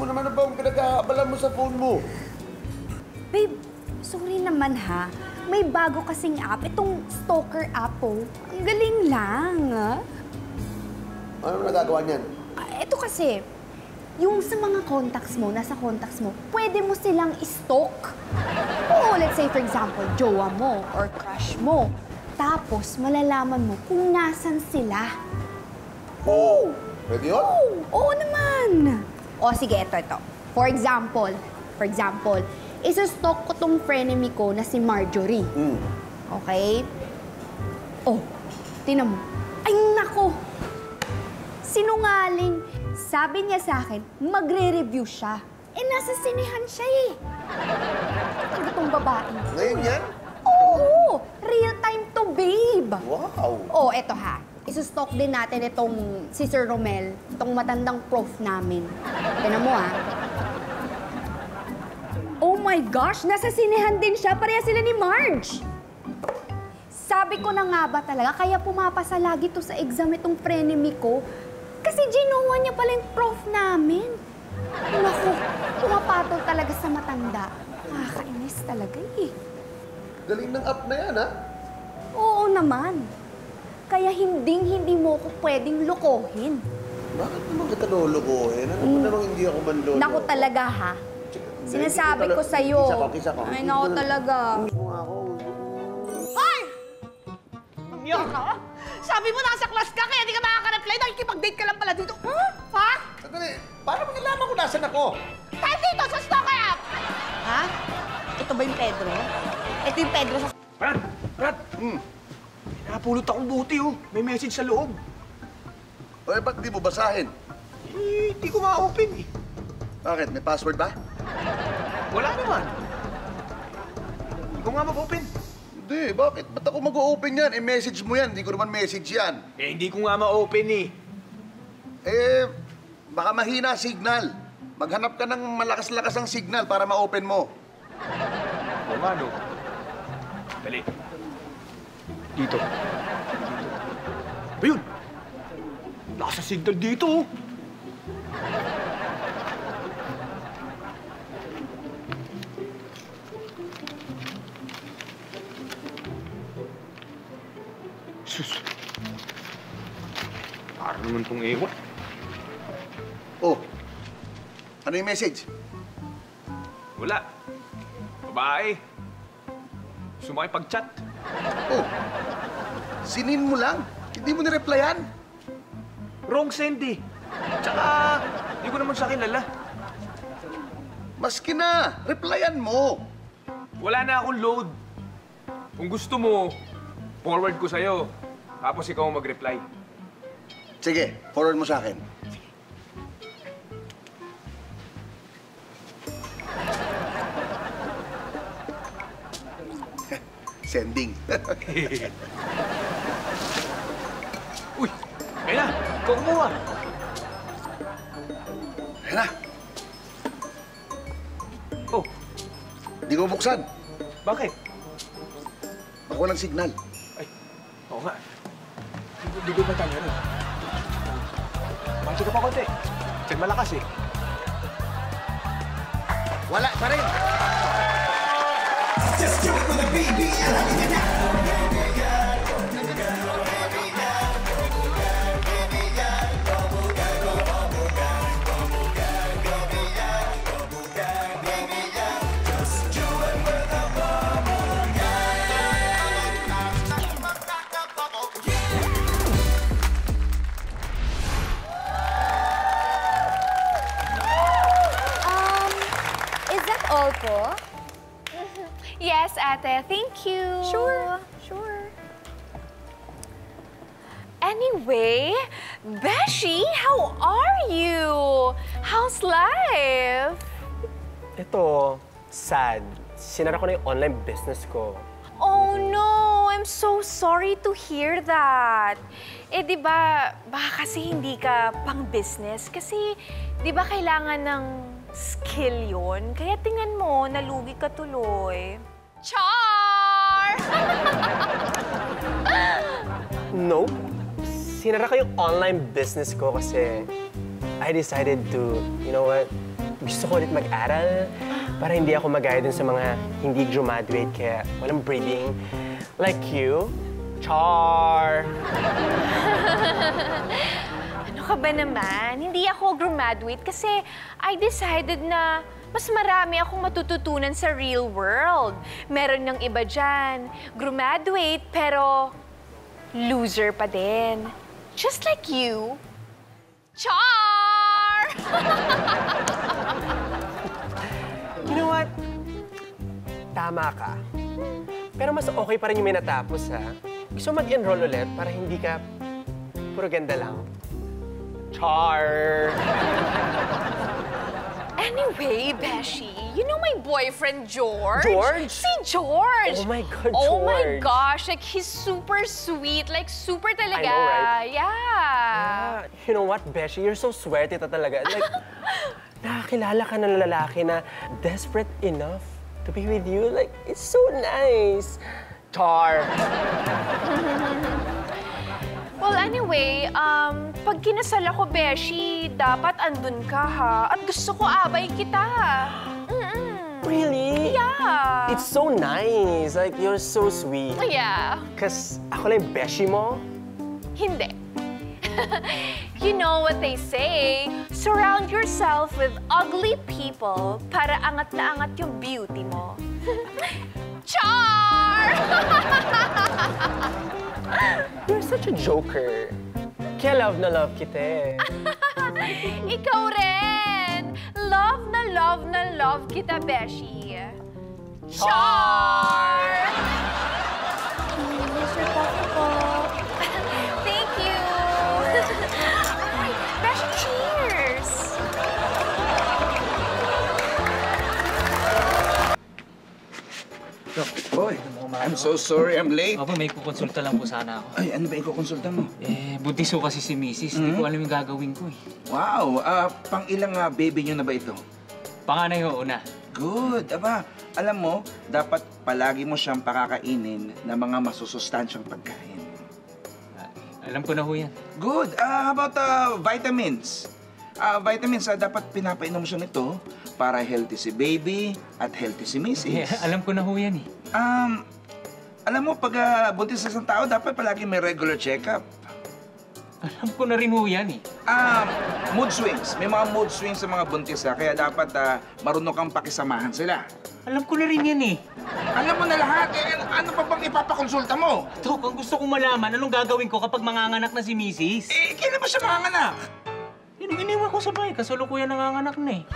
mo naman na bang pinag-aabalan mo sa phone mo? Babe, sorry naman ha. May bago kasing app. Itong stalker app, oh. Ang galing lang, ah. Ano nagagawa niyan? Ito kasi, yung sa mga contacts mo, nasa contacts mo, pwede mo silang i-stalk. Oo, let's say for example, jowa mo or crush mo. Tapos, malalaman mo kung nasan sila. Oo. Pwede yun? Oo naman. O sige, ito. For example, isa-stalk ko tong frenemy ko na si Marjorie. Okay? Oh, tinan mo. Ay, nako! Sinungaling. Sabi niya sa akin, magre-review siya. Eh, nasa sinehan siya eh. Ano tong babae? Ngayon yan? Oo! Real time to, babe! Wow! Oh, eto ha. Isustalk din natin itong si Sir Romel, itong matandang prof namin. Tignan mo ha. Oh my gosh! Nasa sinehan din siya. Pareha sila ni Marge. Sabi ko na nga ba talaga, kaya pumapasa lagi to sa exam itong frenemy ko. Kasi ginawa niya pala yung prof namin. Naku, pumapatol talaga sa matanda. Nakakainis talaga eh. Galing ng app na yan, ha? Oo naman. Kaya hindi mo ko pwedeng lokohin. Bakit naman kita lulukuhin? Ano ba namang hindi ako manlolo? Naku talaga ha. Sinasabi ko sa'yo. Kisa ko. Ay, naku talaga. Hoy! Mamya ka? Sabi mo nasa class ka kaya di ka makaka-reply. Nakikipag-date ka lang pala dito. Ha? Sandali, paano mo nalaman kung nasan ako? Dahil dito sa stalker app! Ha? Ito ba yung Pedro? Ito yung Pedro sa... Rat! Napulot akong buti, oh. May message sa loob. O, ba't di mo basahin? Eh, di ko ma-open, eh. Bakit? May password ba? Wala naman. Di ko nga mag-open. Hindi, bakit? Ba't ako mag-open yan? Eh, message mo yan. Hindi ko naman message yan. Eh, hindi ko nga ma-open, eh. Eh, baka mahina signal. Maghanap ka ng malakas-lakas ang signal para ma-open mo. O nga, no? Dali. Dito. Ayun! Lakas ang signal dito, oh. Sus. Parang naman tong ewan. Oh, ano yung message? Wala. Babae. Gusto makipag-chat. Oh, sinin mo lang. Hindi mo nireplyan. Wrong send, eh. Tsaka, di ko naman siya kilala. Maski na, replyan mo. Wala na akong load. Kung gusto mo, forward ko sa'yo. Tapos ikaw mag-reply. Sige, forward mo sa akin. Sending. Uy! Ayun na! Ikaw kumuha! Ayun na. Oh, Hindi ko buksan. bakit? Baka walang signal. Ay, oo nga. Hindi ko ba tayo rin? Mansi ka pa konti. Diyan malakas eh. Wala pa rin. Just do it with a BBL. Is that all po? Yes, ate. Thank you. Sure. Anyway, Beshi, how are you? How's life? Ito, sad. Sinara ko na yung online business ko. Oh no, I'm so sorry to hear that. Eh, di ba, baka kasi hindi ka pang business kasi di ba kailangan ng skill yun? Kaya tingnan mo, nalugi ka tuloy. Char! No. Sinara ko yung online business ko kasi I decided to, you know what? gusto ko ulit mag-aral para hindi ako magaya dun sa mga hindi graduate kaya walang breeding. Like you. Char! Ano ka ba naman? Hindi ako graduate kasi I decided na mas marami akong matututunan sa real world. Meron ng iba dyan, graduate pero loser pa din. Just like you. Char! You know what? Tama ka. Pero mas okay pa rin yung may natapos, ha? Gusto mag-enroll ulit para hindi ka puro ganda lang. Char! Anyway, Beshi, you know my boyfriend, George? George? Si George! Oh my God, Oh my George. gosh, like he's super sweet. Like super talaga. I know, right? Yeah. You know what, Beshi? You're so swerte ta talaga. Like, nakakilala ka ng lalaki na desperate enough to be with you. Like, it's so nice. Char! Well, anyway, pag kinasal ako, Beshi, dapat andun ka, ha? At gusto ko abay kita. Really? Yeah. It's so nice. Like, you're so sweet. Yeah. Kasi ako lang yung Beshi mo. Hindi. You know what they say, surround yourself with ugly people para angat na angat yung beauty mo. Char! You're such a joker. Kaya love na love kita eh. Ikaw rin! Love na love na love kita, Beshi. Char! Mr. Coffee po. Thank you! Ay, Beshi, cheers! Boy, I'm so sorry I'm late. Opo, may kukonsulta lang po sana ako. Ay, ano ba ikukonsulta mo? Buntis ko kasi si Mrs. Hindi ko alam yung gagawin ko eh. Wow, pang ilang baby nyo na ba ito? Panganay ho, una. Good, aba. Alam mo, dapat palagi mo siyang pakakainin ng mga masusustansyang pagkain. Alam ko na ho yan. Good. How about vitamins? Vitamins, dapat pinapainom mo siya nito para healthy si baby at healthy si Mrs. Alam ko na ho yan eh. Alam mo, pag buntis sa isang tao, dapat palagi may regular check-up. Alam ko na rin ho yan eh. Mood swings. May mga mood swings sa mga buntis, kaya dapat marunong kang pakisamahan sila. Alam ko na rin yan eh. Alam mo na lahat. Ano pa bang ipapakonsulta mo? Dok, ang gusto kong malaman, anong gagawin ko kapag manganganak na si Mrs.? Kailan ba siya manganak? Iniwan ko sa bahay, kasalukuyan nanganganak na eh.